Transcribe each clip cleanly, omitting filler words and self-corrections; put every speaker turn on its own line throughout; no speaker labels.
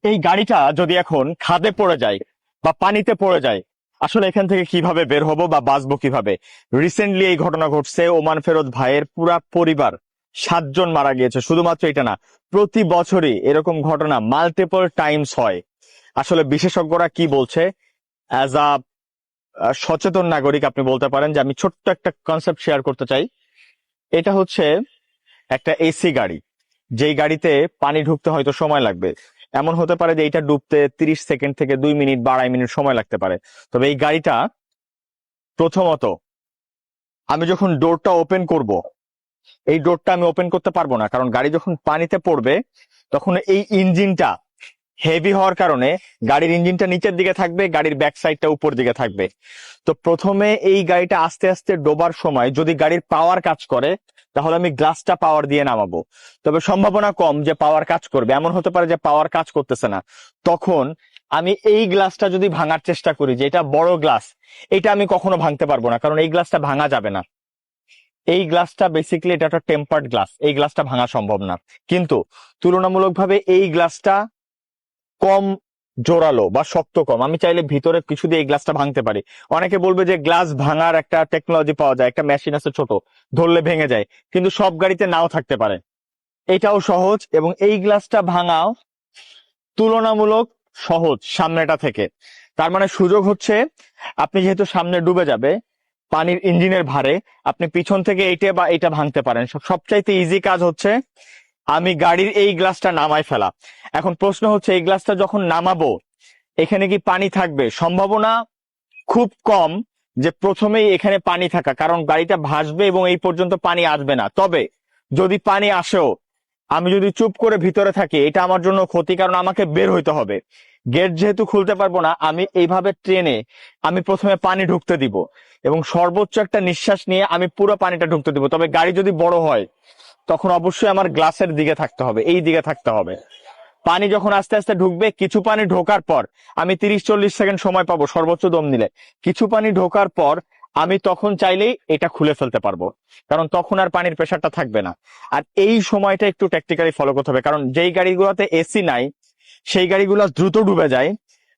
এই গাড়িটা যদি এখন খাদে পড়ে যায় বা পানিতে পড়ে যায়, আসলে এখান থেকে কিভাবে বের হব বা বাঁচবো কিভাবে? রিসেন্টলি এই ঘটনা ঘটছে, ওমান ফেরত ভাইয়ের পুরা পরিবার 7 জন মারা গিয়েছে। শুধুমাত্র এটা না, প্রতি বছরই এরকম ঘটনা মাল্টিপল টাইমস হয়। আসলে বিশেষজ্ঞরা কি বলছে, অ্যাজ আ সচেতন নাগরিক আপনি বলতে পারেন যে আমি ছোট্ট একটা কনসেপ্ট শেয়ার করতে চাই। এটা হচ্ছে একটা এসি গাড়ি, যেই গাড়িতে পানি ঢুকতে হয়তো সময় লাগবে। এমন হতে পারে যে এটা ডুবতে 30 সেকেন্ড থেকে 2 মিনিট বা 2.5 মিনিট সময় লাগতে পারে। তবে এই গাড়িটা প্রথমত, আমি যখন ডোরটা ওপেন করব, এই ডোরটা আমি ওপেন করতে পারবো না, কারণ গাড়ি যখন পানিতে পড়বে তখন এই ইঞ্জিনটা হেভি হওয়ার কারণে গাড়ির ইঞ্জিনটা নিচের দিকে থাকবে, গাড়ির ব্যাক সাইডটা উপর দিকে থাকবে। তো প্রথমে এই গাড়িটা আস্তে আস্তে ডোবার সময় যদি গাড়ির পাওয়ার কাজ করে, তাহলে আমি গ্লাসটা পাওয়ার দিয়ে নামাবো। তবে সম্ভাবনা কম যে পাওয়ার কাজ করবে, এমন হতে পারে যে পাওয়ার কাজ করতেছে না। তখন আমি এই গ্লাসটা যদি ভাঙার চেষ্টা করি, যে এটা বড় গ্লাস, এটা আমি কখনো ভাঙতে পারবো না, কারণ এই গ্লাসটা ভাঙা যাবে না। এই গ্লাসটা বেসিক্যালি এটা একটা টেম্পার্ড গ্লাস, এই গ্লাসটা ভাঙা সম্ভব না। কিন্তু তুলনামূলকভাবে এই গ্লাসটা কম জোরালো বা শক্ত কম, আমি চাইলে ভিতরে কিছু দিয়ে এই গ্লাসটা ভাঙতে পারি। অনেকে বলবে যে গ্লাস ভাঙার একটা টেকনোলজি পাওয়া যায়, একটা মেশিন আছে ছোট, ধরলে ভেঙে যায়, কিন্তু সব গাড়িতে নাও থাকতে পারে। এটাও সহজ, এবং এই গ্লাসটা ভাঙাও তুলনামূলক সহজ সামনেটা থেকে। তার মানে সুযোগ হচ্ছে, আপনি যেহেতু সামনে ডুবে যাবে পানির ইঞ্জিনের ভারে, আপনি পিছন থেকে এইটা বা এটা ভাঙতে পারেন। সবচাইতে ইজি কাজ হচ্ছে আমি গাড়ির এই গ্লাসটা নামাই ফেলা। এখন প্রশ্ন হচ্ছে, এই গ্লাসটা যখন নামাবো এখানে কি পানি থাকবে? সম্ভাবনা খুব কম যে প্রথমেই এখানে পানি থাকা, কারণ গাড়িটা ভাসবে এবং এই পর্যন্ত পানি আসবে না। তবে যদি পানি আসেও, আমি যদি চুপ করে ভিতরে থাকি এটা আমার জন্য ক্ষতি, কারণ আমাকে বের হইতে হবে। গেট যেহেতু খুলতে পারবো না, আমি এইভাবে ট্রেনে আমি প্রথমে পানি ঢুকতে দিব এবং সর্বোচ্চ একটা নিঃশ্বাস নিয়ে আমি পুরো পানিটা ঢুকতে দিব। তবে গাড়ি যদি বড় হয় তখন অবশ্যই আমার গ্লাসের দিকে থাকতে হবে, এই দিকে থাকতে হবে। পানি যখন আস্তে আস্তে ঢুকবে, কিছু পানি ঢোকার পর আমি 30-40 সেকেন্ড সময় পাবো সর্বোচ্চ দম নিলে। কিছু পানি ঢোকার পর আমি তখন চাইলেই এটা খুলে ফেলতে পারবো, কারণ তখন আর পানির প্রেশারটা থাকবে না। আর এই সময়টা একটু ট্যাকটিক্যালি ফলো করতে হবে, কারণ যেই গাড়িগুলোতে এসি নাই সেই গাড়িগুলো দ্রুত ডুবে যায়,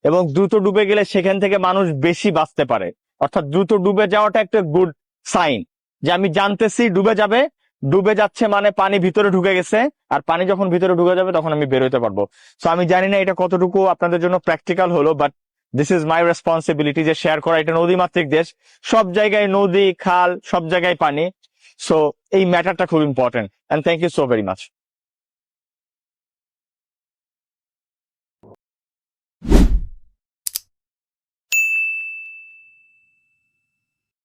এবং দ্রুত ডুবে গেলে সেখান থেকে মানুষ বেশি বাঁচতে পারে। অর্থাৎ দ্রুত ডুবে যাওয়াটা একটা গুড সাইন, যে আমি জানতেছি ডুবে যাবে, ডুবে যাচ্ছে মানে পানি ভিতরে ঢুকে গেছে, আর পানি যখন ভিতরে ঢুকে যাবে তখন আমি বের হইতে পারবো। তো আমি জানি না এটা কতটুকু আপনাদের জন্য প্র্যাকটিক্যাল হলো, but this is my responsibility যে শেয়ার করা। এটা নদীমাতৃক দেশ, সব জায়গায় নদী খাল, সব জায়গায় পানি। সো এই ম্যাটারটা খুব important, and thank you so very much.